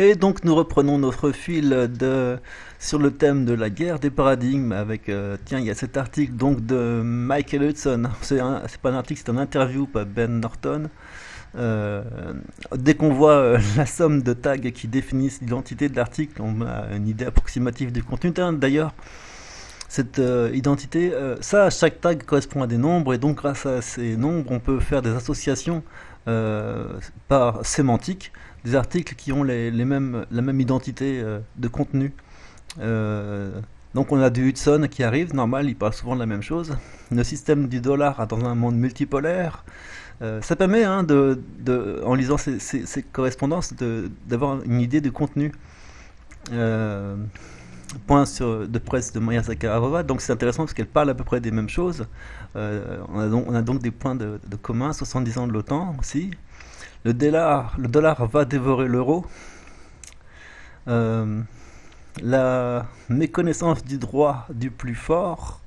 Et donc nous reprenons notre fil sur le thème de la guerre des paradigmes avec, tiens, il y a cet article donc de Michael Hudson. C'est pas un article, c'est une interview par Ben Norton. Euh, Dès qu'on voit la somme de tags qui définissent l'identité de l'article, on a une idée approximative du contenu. D'ailleurs, cette identité, chaque tag correspond à des nombres et donc grâce à ces nombres, on peut faire des associations par sémantique des articles qui ont la même identité de contenu. Euh, donc on a du Hudson qui arrive, normal, il parle souvent de la même chose. Le système du dollar dans un monde multipolaire, ça permet, hein, en lisant ces correspondances, d'avoir une idée du contenu. Euh, Point de presse de Maria Zakharova, donc c'est intéressant parce qu'elle parle à peu près des mêmes choses. On a donc des points de commun, 70 ans de l'OTAN aussi. Le dollar va dévorer l'euro. Euh, la méconnaissance du droit du plus fort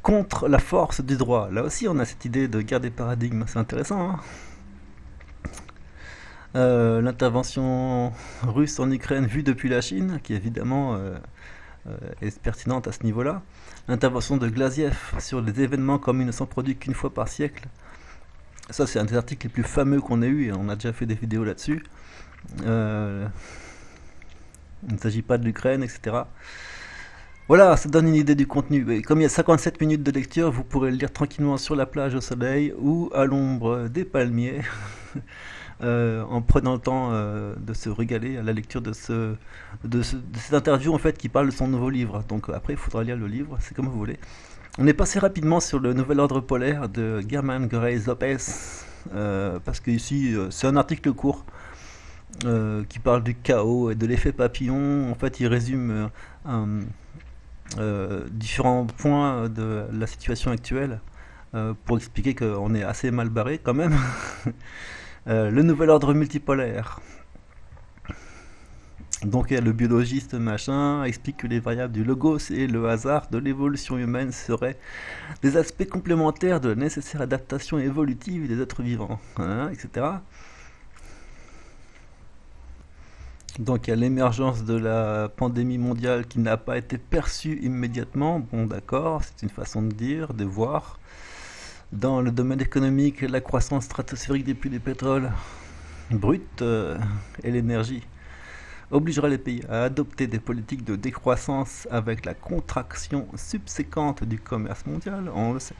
contre la force du droit. Là aussi, on a cette idée de guerre des paradigmes, c'est intéressant. Hein. L'intervention russe en Ukraine vue depuis la Chine, qui évidemment est pertinente à ce niveau-là. L'intervention de Glaziev sur les événements comme ils ne sont produits qu'une fois par siècle. Ça, c'est un des articles les plus fameux qu'on ait eu et on a déjà fait des vidéos là-dessus. Euh, il ne s'agit pas de l'Ukraine, etc. Voilà, ça donne une idée du contenu. Et comme il y a 57 minutes de lecture, vous pourrez le lire tranquillement sur la plage au soleil ou à l'ombre des palmiers, en prenant le temps de se régaler à la lecture de cette interview en fait qui parle de son nouveau livre. Donc après, il faudra lire le livre, c'est comme vous voulez. On est passé rapidement sur le nouvel ordre polaire de German Gray Lopez, parce que ici, c'est un article court qui parle du chaos et de l'effet papillon. En fait, il résume différents points de la situation actuelle pour expliquer qu'on est assez mal barré quand même. Le nouvel ordre multipolaire. Donc le biologiste machin explique que les variables du logos et le hasard de l'évolution humaine seraient des aspects complémentaires de la nécessaire adaptation évolutive des êtres vivants, hein, etc. Donc il y a l'émergence de la pandémie mondiale qui n'a pas été perçue immédiatement. Bon d'accord, c'est une façon de dire, de voir. Dans le domaine économique, la croissance stratosphérique des prix du pétrole brut et l'énergie obligera les pays à adopter des politiques de décroissance avec la contraction subséquente du commerce mondial. On le sait,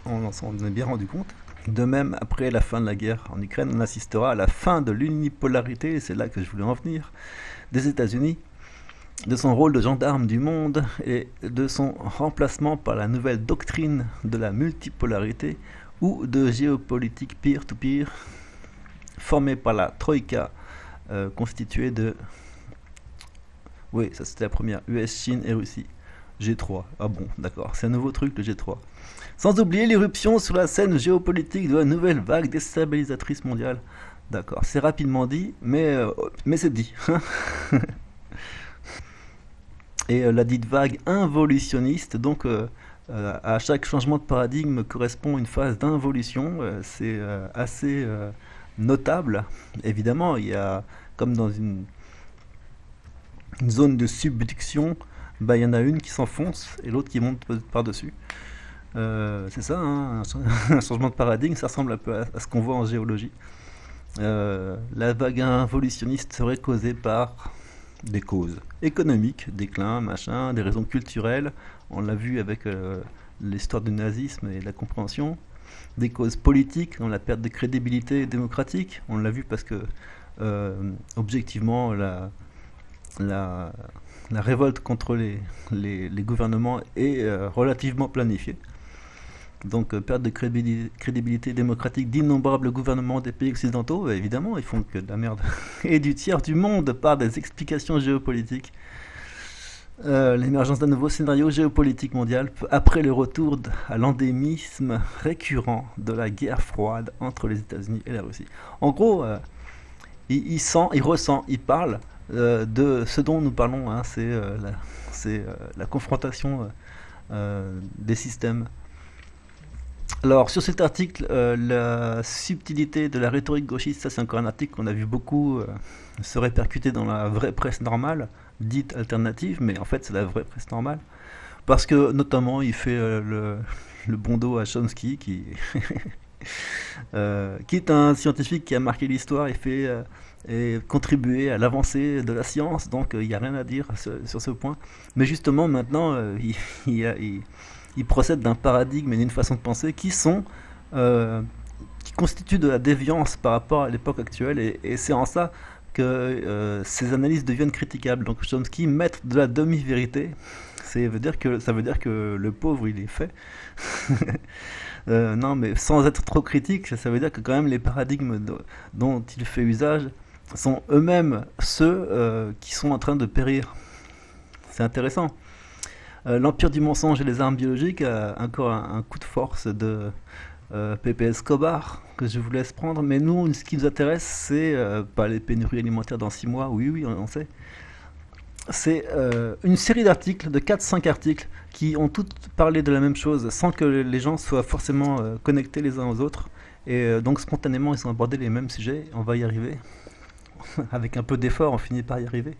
on s'en est bien rendu compte. De même, après la fin de la guerre en Ukraine, on assistera à la fin de l'unipolarité, et c'est là que je voulais en venir, des États-Unis, de son rôle de gendarme du monde et de son remplacement par la nouvelle doctrine de la multipolarité ou de géopolitique peer-to-peer formée par la Troïka, constituée de... Oui, ça c'était la première, US, Chine et Russie. G3. Ah bon, d'accord, c'est un nouveau truc le G3. Sans oublier l'irruption sur la scène géopolitique de la nouvelle vague déstabilisatrice mondiale. D'accord, c'est rapidement dit, mais c'est dit. Et la dite vague involutionniste, donc à chaque changement de paradigme correspond une phase d'involution, c'est assez notable. Évidemment, il y a, comme dans une zone de subduction, bah, il y en a une qui s'enfonce et l'autre qui monte par-dessus. C'est ça, hein, un changement de paradigme, ça ressemble un peu à ce qu'on voit en géologie. La vague involutionniste serait causée par des causes économiques, déclin, machin, des raisons culturelles, on l'a vu avec l'histoire du nazisme et la compréhension, des causes politiques, dans la perte de crédibilité démocratique, on l'a vu parce que objectivement la, la révolte contre les gouvernements est relativement planifiée. Donc perte de crédibilité démocratique d'innombrables gouvernements des pays occidentaux, évidemment, ils font que de la merde. Et du tiers du monde par des explications géopolitiques. L'émergence d'un nouveau scénario géopolitique mondial après le retour à l'endémisme récurrent de la guerre froide entre les États-Unis et la Russie. En gros, il sent, il ressent, il parle de ce dont nous parlons, hein, c'est la confrontation des systèmes. Alors, sur cet article, la subtilité de la rhétorique gauchiste, ça c'est encore un article qu'on a vu beaucoup se répercuter dans la vraie presse normale, dite alternative, mais en fait c'est la vraie presse normale. Parce que notamment il fait le bon dos à Chomsky, qui est un scientifique qui a marqué l'histoire et contribué à l'avancée de la science, donc il n'y a rien à dire sur ce point. Mais justement maintenant, il procède d'un paradigme et d'une façon de penser euh, qui constituent de la déviance par rapport à l'époque actuelle, et c'est en ça que ces analyses deviennent critiquables. Donc Chomsky, maître de la demi-vérité, ça veut dire que le pauvre il est fait. Non, mais sans être trop critique, ça veut dire que quand même les paradigmes dont il fait usage sont eux-mêmes ceux qui sont en train de périr. C'est intéressant. L'Empire du mensonge et les armes biologiques a encore un coup de force de Pepe Escobar que je vous laisse prendre. Mais nous, ce qui nous intéresse, c'est pas les pénuries alimentaires dans 6 mois, oui, oui, on sait. C'est une série d'articles, de 4-5 articles, qui ont tous parlé de la même chose, sans que les gens soient forcément connectés les uns aux autres. Et donc spontanément, ils ont abordé les mêmes sujets. On va y arriver. Avec un peu d'effort, on finit par y arriver.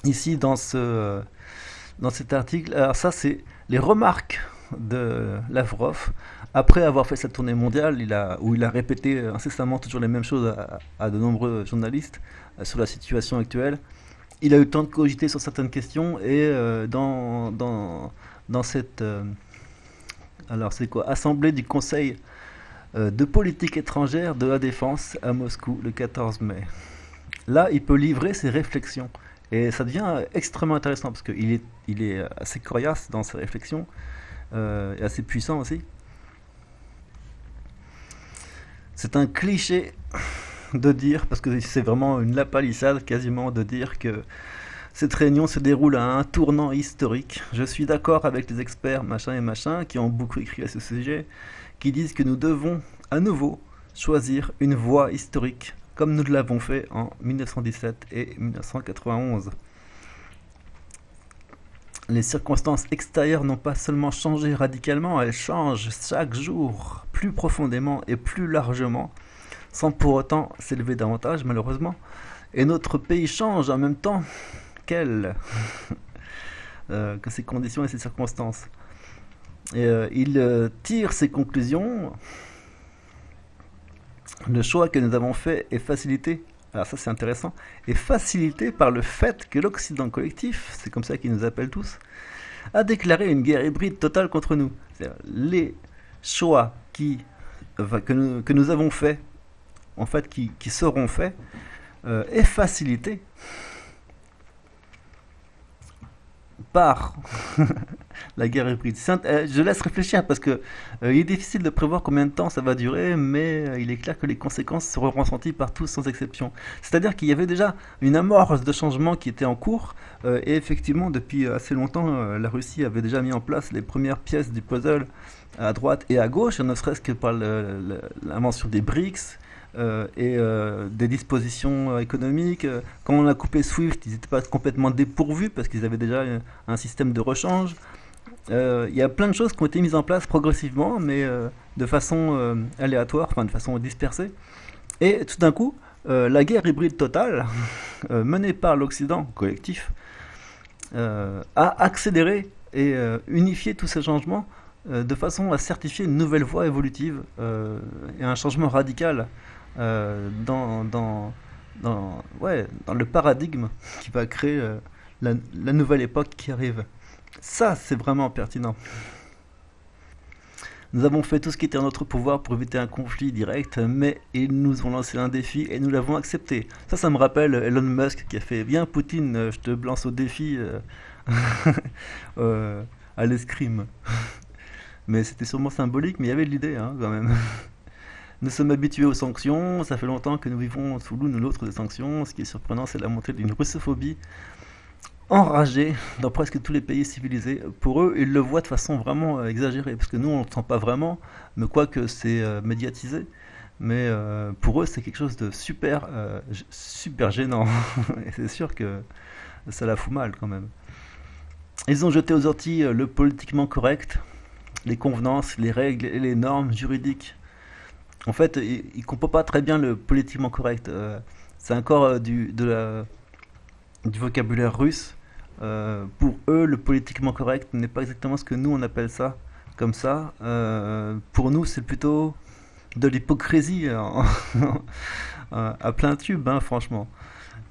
Ici, dans cet article, alors ça, c'est les remarques de Lavrov. Après avoir fait sa tournée mondiale, où il a répété incessamment toujours les mêmes choses à de nombreux journalistes sur la situation actuelle, il a eu le temps de cogiter sur certaines questions, et dans cette alors c'est quoi, assemblée du Conseil de politique étrangère de la défense à Moscou le 14 mai. Là, il peut livrer ses réflexions. Et ça devient extrêmement intéressant parce il est assez coriace dans ses réflexions, et assez puissant aussi. C'est un cliché de dire, parce que c'est vraiment une lapalissade quasiment, de dire que cette réunion se déroule à un tournant historique. Je suis d'accord avec les experts machin et machin qui ont beaucoup écrit à ce sujet, qui disent que nous devons à nouveau choisir une voie historique, comme nous l'avons fait en 1917 et 1991. Les circonstances extérieures n'ont pas seulement changé radicalement, elles changent chaque jour, plus profondément et plus largement, sans pour autant s'élever davantage, malheureusement. Et notre pays change en même temps qu'elle, que ses conditions et ses circonstances. Et il tire ses conclusions. Le choix que nous avons fait est facilité, alors ça c'est intéressant, est facilité par le fait que l'Occident collectif, c'est comme ça qu'ils nous appellent tous, a déclaré une guerre hybride totale contre nous. C'est-à-dire, les choix que nous avons faits, en fait qui seront faits, est facilité par la guerre hybride. Je laisse réfléchir parce que il est difficile de prévoir combien de temps ça va durer, mais il est clair que les conséquences seront ressenties par tous sans exception. C'est-à-dire qu'il y avait déjà une amorce de changement qui était en cours, et effectivement depuis assez longtemps, la Russie avait déjà mis en place les premières pièces du puzzle à droite et à gauche, ne serait-ce que par l'invention des BRICS, et des dispositions économiques. Quand on a coupé SWIFT, ils n'étaient pas complètement dépourvus parce qu'ils avaient déjà un système de rechange. Il y a plein de choses qui ont été mises en place progressivement, mais de façon aléatoire, enfin de façon dispersée. Et tout d'un coup, la guerre hybride totale, menée par l'Occident collectif, a accéléré et unifié tous ces changements de façon à certifier une nouvelle voie évolutive, et un changement radical ouais, dans le paradigme qui va créer la nouvelle époque qui arrive. Ça, c'est vraiment pertinent. Nous avons fait tout ce qui était en notre pouvoir pour éviter un conflit direct, mais ils nous ont lancé un défi et nous l'avons accepté. Ça me rappelle Elon Musk qui a fait bien Poutine, je te lance au défi à l'escrime. Mais c'était sûrement symbolique, mais il y avait de l'idée, hein, quand même. Nous sommes habitués aux sanctions, ça fait longtemps que nous vivons sous l'une ou l'autre des sanctions. Ce qui est surprenant, c'est la montée d'une russophobie enragée dans presque tous les pays civilisés. Pour eux, ils le voient de façon vraiment exagérée, parce que nous, on ne le sent pas vraiment, mais quoique c'est médiatisé. Mais pour eux, c'est quelque chose de super gênant. Et c'est sûr que ça la fout mal quand même. Ils ont jeté aux orties le politiquement correct, les convenances, les règles et les normes juridiques. En fait, ils ne comprennent pas très bien le politiquement correct. C'est encore du vocabulaire russe. Pour eux, le politiquement correct n'est pas exactement ce que nous on appelle ça comme ça. Pour nous, c'est plutôt de l'hypocrisie à plein tube, hein, franchement.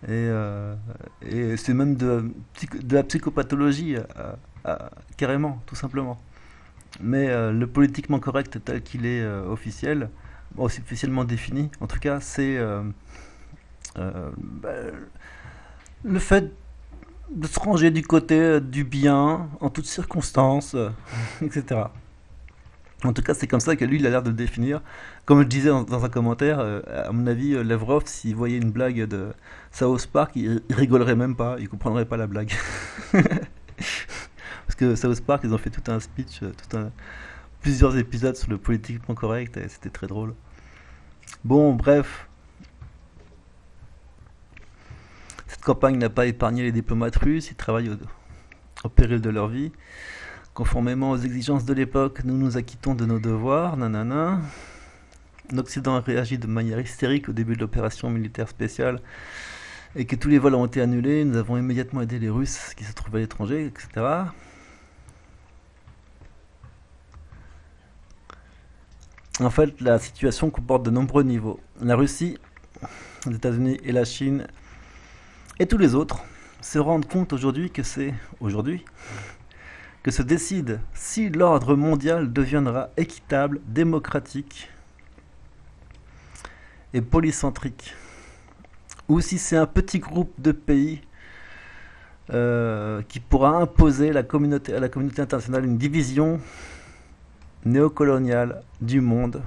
Et, euh, et c'est même de la psychopathologie, carrément, tout simplement. Mais le politiquement correct tel qu'il est officiel, bon, c'est officiellement défini, en tout cas, c'est bah, le fait de se ranger du côté du bien en toutes circonstances, etc. En tout cas, c'est comme ça que lui, il a l'air de le définir. Comme je disais dans un commentaire, à mon avis, Lavrov, s'il voyait une blague de South Park, il rigolerait même pas, il comprendrait pas la blague. Parce que South Park, ils ont fait tout un speech, plusieurs épisodes sur le politiquement correct, et c'était très drôle. Bon, bref, cette campagne n'a pas épargné les diplomates russes, ils travaillent au péril de leur vie. Conformément aux exigences de l'époque, nous nous acquittons de nos devoirs, nanana. L'Occident a réagi de manière hystérique au début de l'opération militaire spéciale et que tous les vols ont été annulés. Nous avons immédiatement aidé les Russes qui se trouvaient à l'étranger, etc. En fait, la situation comporte de nombreux niveaux. La Russie, les États-Unis et la Chine et tous les autres se rendent compte aujourd'hui que se décide si l'ordre mondial deviendra équitable, démocratique et polycentrique, ou si c'est un petit groupe de pays qui pourra imposer à la communauté internationale une division néocoloniale du monde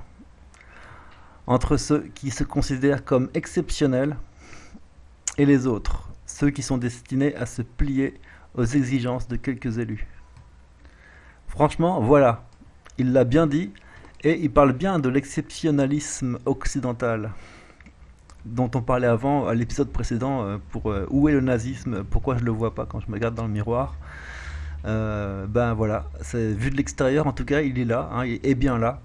entre ceux qui se considèrent comme exceptionnels et les autres, ceux qui sont destinés à se plier aux exigences de quelques élus. Franchement, voilà, il l'a bien dit, et il parle bien de l'exceptionnalisme occidental, dont on parlait avant à l'épisode précédent pour où est le nazisme, pourquoi je le vois pas quand je me regarde dans le miroir. Ben voilà, vu de l'extérieur en tout cas, il est là, hein, il est bien là.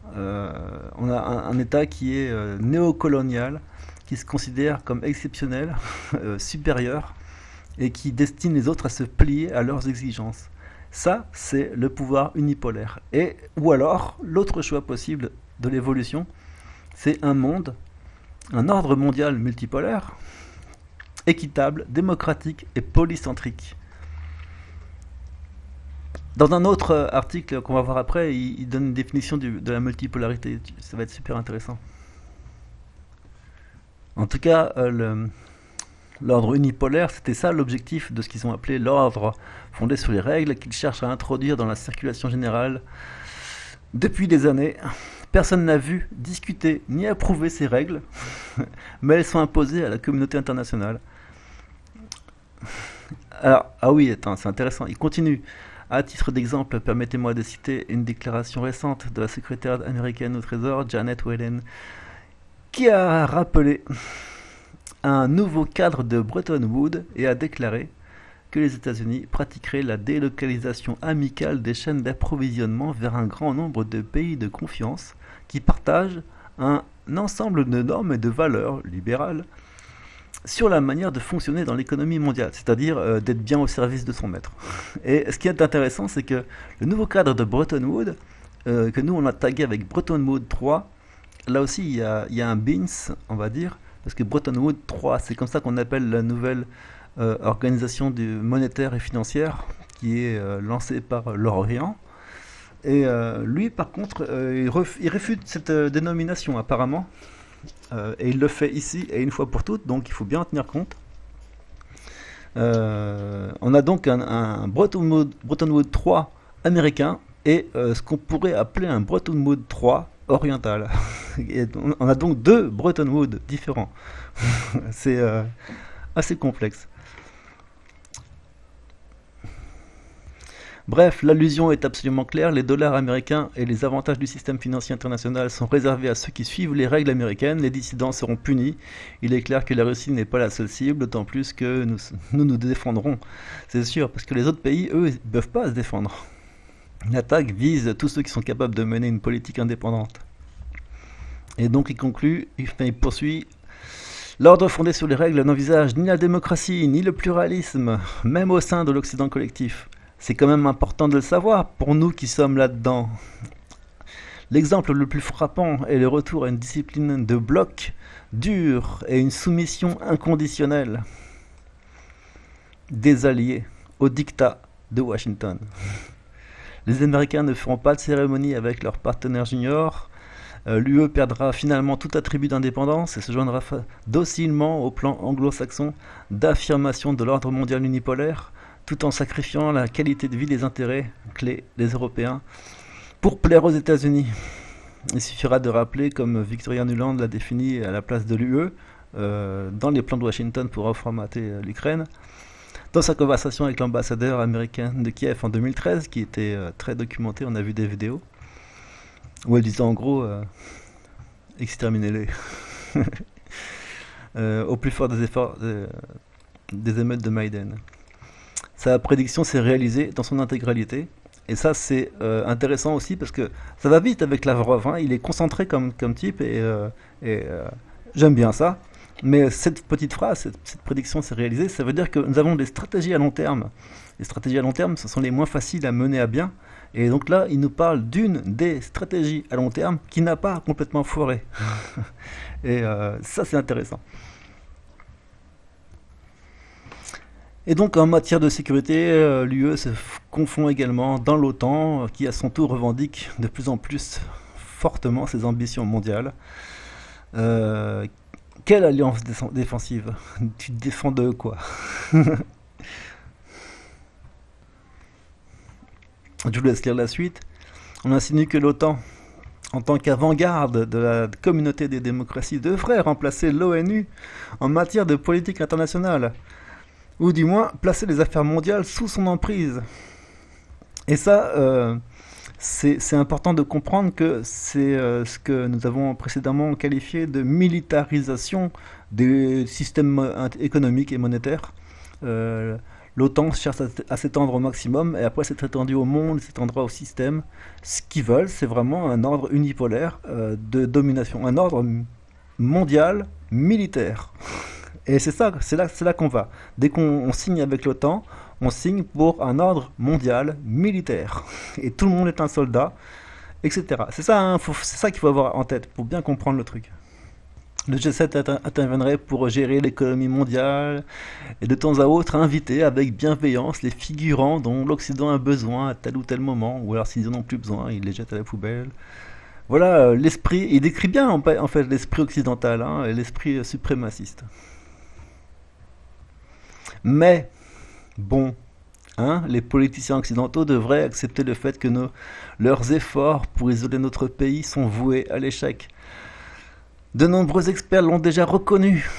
On a un État qui est néocolonial, qui se considère comme exceptionnel, supérieur, et qui destine les autres à se plier à leurs exigences. Ça, c'est le pouvoir unipolaire. Ou alors, l'autre choix possible de l'évolution, c'est un ordre mondial multipolaire, équitable, démocratique et polycentrique. Dans un autre article qu'on va voir après, il donne une définition de la multipolarité. Ça va être super intéressant. En tout cas, l'ordre unipolaire, c'était ça l'objectif de ce qu'ils ont appelé l'ordre fondé sur les règles qu'ils cherchent à introduire dans la circulation générale depuis des années. Personne n'a vu, discuté ni approuvé ces règles, mais elles sont imposées à la communauté internationale. Alors, ah oui, attends, c'est intéressant. Il continue. À titre d'exemple, permettez-moi de citer une déclaration récente de la secrétaire américaine au Trésor, Janet Yellen, qui a rappelé un nouveau cadre de Bretton Woods et a déclaré que les États-Unis pratiqueraient la délocalisation amicale des chaînes d'approvisionnement vers un grand nombre de pays de confiance qui partagent un ensemble de normes et de valeurs libérales sur la manière de fonctionner dans l'économie mondiale, c'est-à-dire d'être bien au service de son maître. Et ce qui est intéressant, c'est que le nouveau cadre de Bretton Woods, que nous on a tagué avec Bretton Woods 3, là aussi il y a un BINS, on va dire, parce que Bretton Woods 3, c'est comme ça qu'on appelle la nouvelle organisation monétaire et financière qui est lancée par l'Orient. Et lui, par contre, il réfute cette dénomination apparemment. Et il le fait ici et une fois pour toutes, donc il faut bien en tenir compte. On a donc un Bretton Woods 3 américain et ce qu'on pourrait appeler un Bretton Woods 3 oriental. Et on a donc deux Bretton Woods différents. C'est assez complexe. Bref, l'allusion est absolument claire, les dollars américains et les avantages du système financier international sont réservés à ceux qui suivent les règles américaines, les dissidents seront punis. Il est clair que la Russie n'est pas la seule cible, d'autant plus que nous défendrons, c'est sûr, parce que les autres pays, eux, ils ne peuvent pas se défendre. L'attaque vise tous ceux qui sont capables de mener une politique indépendante. Et donc il conclut, il poursuit. L'ordre fondé sur les règles n'envisage ni la démocratie, ni le pluralisme, même au sein de l'Occident collectif. C'est quand même important de le savoir pour nous qui sommes là-dedans. L'exemple le plus frappant est le retour à une discipline de bloc dur et une soumission inconditionnelle des alliés au diktat de Washington. Les Américains ne feront pas de cérémonie avec leurs partenaires juniors. L'UE perdra finalement tout attribut d'indépendance et se joindra docilement au plan anglo-saxon d'affirmation de l'ordre mondial unipolaire, tout en sacrifiant la qualité de vie des intérêts clés des Européens pour plaire aux États-Unis. Il suffira de rappeler, comme Victoria Nuland l'a défini à la place de l'UE, dans les plans de Washington pour reformater l'Ukraine, dans sa conversation avec l'ambassadeur américain de Kiev en 2013, qui était très documentée, on a vu des vidéos, où elle disait en gros exterminez-les au plus fort des efforts des émeutes de Maïden. Sa prédiction s'est réalisée dans son intégralité. Et ça c'est intéressant aussi parce que ça va vite avec Lavrov, hein. Il est concentré comme type et j'aime bien ça. Mais cette petite phrase, cette prédiction s'est réalisée, ça veut dire que nous avons des stratégies à long terme. Les stratégies à long terme, ce sont les moins faciles à mener à bien. Et donc là, il nous parle d'une des stratégies à long terme qui n'a pas complètement foiré. Et ça, c'est intéressant. Et donc, en matière de sécurité, l'UE se confond également dans l'OTAN, qui à son tour revendique de plus en plus fortement ses ambitions mondiales. Euh, Quelle alliance défensive? Tu te défends de quoi? Je vous laisse lire la suite. On insinue que l'OTAN, en tant qu'avant-garde de la communauté des démocraties, devrait remplacer l'ONU en matière de politique internationale, ou du moins placer les affaires mondiales sous son emprise. Et ça, c'est important de comprendre que c'est ce que nous avons précédemment qualifié de militarisation des systèmes économiques et monétaires. L'OTAN cherche à s'étendre au maximum et après s'être étendu au monde, s'étendra au système. Ce qu'ils veulent, c'est vraiment un ordre unipolaire de domination, un ordre mondial militaire. Et c'est là qu'on va. Dès qu'on signe avec l'OTAN, on signe pour un ordre mondial militaire. Et tout le monde est un soldat, etc. C'est ça, hein, c'est ça qu'il faut avoir en tête pour bien comprendre le truc. Le G7 interviendrait pour gérer l'économie mondiale et de temps à autre inviter avec bienveillance les figurants dont l'Occident a besoin à tel ou tel moment, ou alors s'ils n'en ont plus besoin, ils les jettent à la poubelle. Voilà, l'esprit, il décrit bien en fait l'esprit occidental, hein, et l'esprit suprémaciste. Mais, bon, hein, les politiciens occidentaux devraient accepter le fait que leurs efforts pour isoler notre pays sont voués à l'échec. De nombreux experts l'ont déjà reconnu,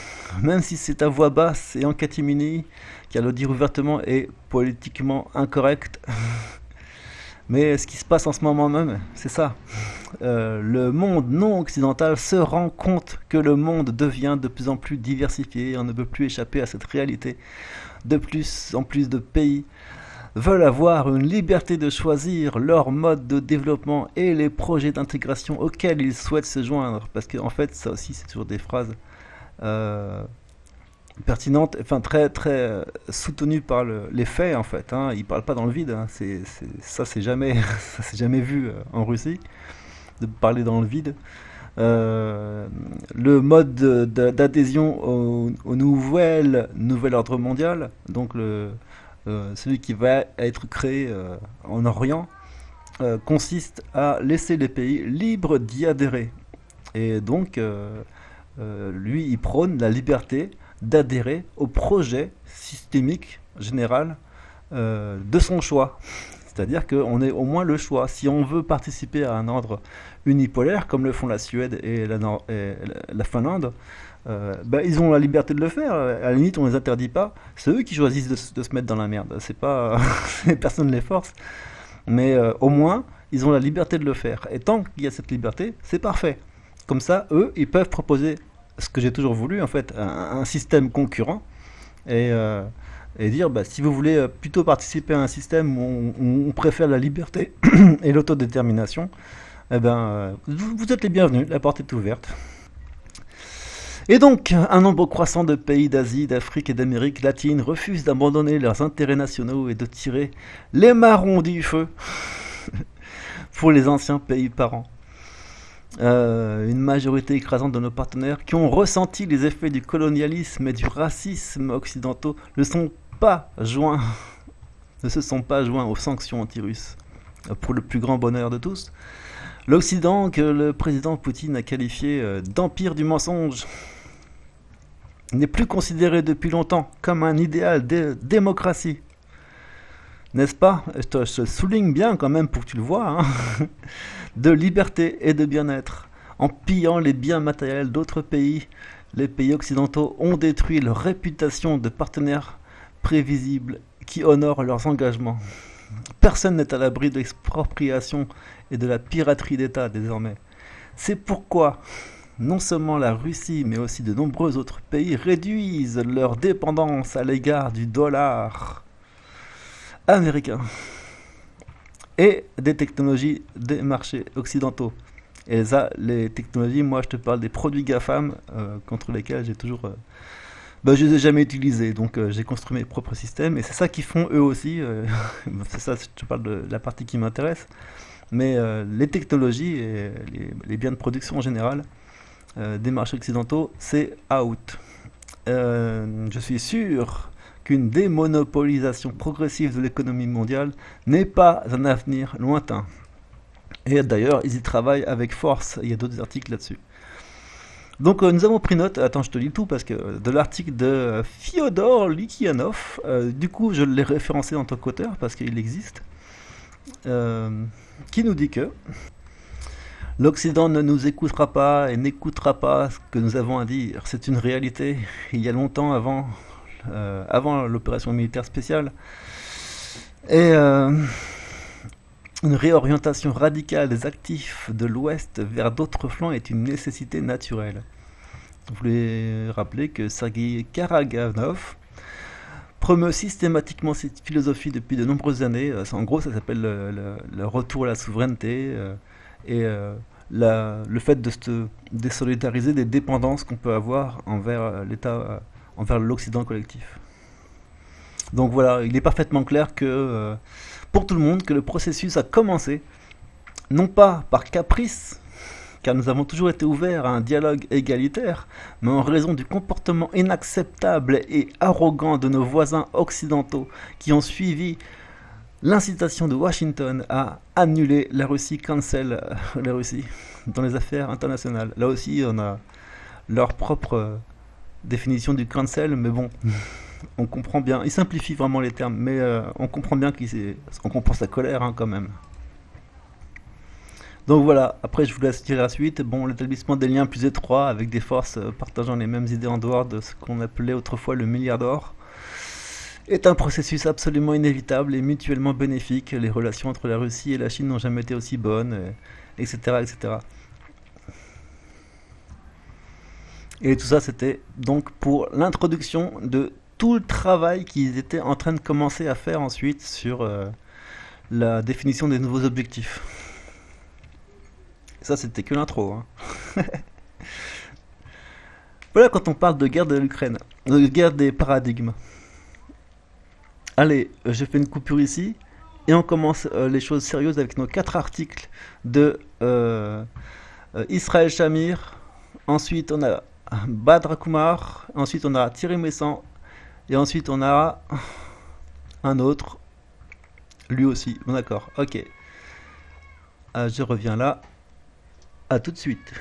même si c'est à voix basse et en catimini, car le dire ouvertement est politiquement incorrect. Mais ce qui se passe en ce moment même, c'est ça. Le monde non occidental se rend compte que le monde devient de plus en plus diversifié et on ne peut plus échapper à cette réalité. De plus en plus de pays veulent avoir une liberté de choisir leur mode de développement et les projets d'intégration auxquels ils souhaitent se joindre. Parce qu'en fait, ça aussi, c'est toujours des phrases pertinentes, enfin très très soutenues par les faits en fait. Hein. Ils parlent pas dans le vide. Hein. Ça, c'est jamais, ça c'est jamais vu en Russie de parler dans le vide. Le mode d'adhésion au nouvel ordre mondial, donc celui qui va être créé en Orient, consiste à laisser les pays libres d'y adhérer. Et donc, lui, il prône la liberté d'adhérer au projet systémique général de son choix. C'est-à-dire qu'on ait au moins le choix. Si on veut participer à un ordre unipolaire, comme le font la Suède et la Finlande, ils ont la liberté de le faire. À la limite, on ne les interdit pas. C'est eux qui choisissent de se mettre dans la merde. C'est pas personne ne les force. Mais au moins, ils ont la liberté de le faire. Et tant qu'il y a cette liberté, c'est parfait. Comme ça, eux, ils peuvent proposer ce que j'ai toujours voulu, en fait, un système concurrent. Et et dire bah, si vous voulez plutôt participer à un système où on préfère la liberté et l'autodétermination, eh ben, vous êtes les bienvenus, la porte est ouverte. Et donc, un nombre croissant de pays d'Asie, d'Afrique et d'Amérique latine refusent d'abandonner leurs intérêts nationaux et de tirer les marrons du feu pour les anciens pays parents. Une majorité écrasante de nos partenaires qui ont ressenti les effets du colonialisme et du racisme occidentaux ne se sont pas joints aux sanctions anti-russes. Pour le plus grand bonheur de tous, l'Occident, que le président Poutine a qualifié d'empire du mensonge, n'est plus considéré depuis longtemps comme un idéal de démocratie. N'est-ce pas? Je souligne bien quand même pour que tu le vois, hein, de liberté et de bien-être. En pillant les biens matériels d'autres pays, les pays occidentaux ont détruit leur réputation de partenaires prévisibles qui honorent leurs engagements. Personne n'est à l'abri de l'expropriation et de la piraterie d'État désormais. C'est pourquoi non seulement la Russie, mais aussi de nombreux autres pays réduisent leur dépendance à l'égard du dollar américain et des technologies des marchés occidentaux. Et ça, les technologies, moi je te parle des produits GAFAM contre lesquels j'ai toujours... je les ai jamais utilisés, donc j'ai construit mes propres systèmes et c'est ça qu'ils font eux aussi. C'est ça, je te parle de la partie qui m'intéresse. Mais les technologies et les biens de production en général des marchés occidentaux, c'est out. Je suis sûr qu'une démonopolisation progressive de l'économie mondiale n'est pas un avenir lointain. Et d'ailleurs, ils y travaillent avec force. Il y a d'autres articles là-dessus. Donc nous avons pris note, attends je te lis tout parce que de l'article de Fyodor Lykianov, du coup je l'ai référencé en tant qu'auteur parce qu'il existe, qui nous dit que l'Occident ne nous écoutera pas et n'écoutera pas ce que nous avons à dire. C'est une réalité. Il y a longtemps avant l'opération militaire spéciale. Et une réorientation radicale des actifs de l'Ouest vers d'autres flancs est une nécessité naturelle. Je voulais rappeler que Sergei Karaganov promeut systématiquement cette philosophie depuis de nombreuses années. En gros, ça s'appelle le retour à la souveraineté et le fait de se désolidariser des dépendances qu'on peut avoir envers l'État, envers l'Occident collectif. Donc voilà, il est parfaitement clair que pour tout le monde que le processus a commencé, non pas par caprice, car nous avons toujours été ouverts à un dialogue égalitaire, mais en raison du comportement inacceptable et arrogant de nos voisins occidentaux qui ont suivi l'incitation de Washington à annuler la Russie, cancel la Russie dans les affaires internationales. Là aussi, on a leur propre définition du cancel, mais bon, on comprend bien. Il simplifie vraiment les termes, mais on comprend bien qu'on comprend sa colère hein, quand même. Donc voilà, après je vous laisse tirer la suite. Bon, l'établissement des liens plus étroits avec des forces partageant les mêmes idées en dehors de ce qu'on appelait autrefois le milliard d'or est un processus absolument inévitable et mutuellement bénéfique. Les relations entre la Russie et la Chine n'ont jamais été aussi bonnes, etc., etc. Et tout ça, c'était donc pour l'introduction de tout le travail qu'ils étaient en train de commencer à faire ensuite sur la définition des nouveaux objectifs. Ça, c'était que l'intro. Hein. Voilà quand on parle de guerre de l'Ukraine, de guerre des paradigmes. Allez, je fais une coupure ici et on commence les choses sérieuses avec nos 4 articles de Israël Shamir. Ensuite, on a Badr Kumar. Ensuite, on a Thierry Messant. Et ensuite, on a un autre. Lui aussi. Bon, d'accord. Ok. Je reviens là. À tout de suite.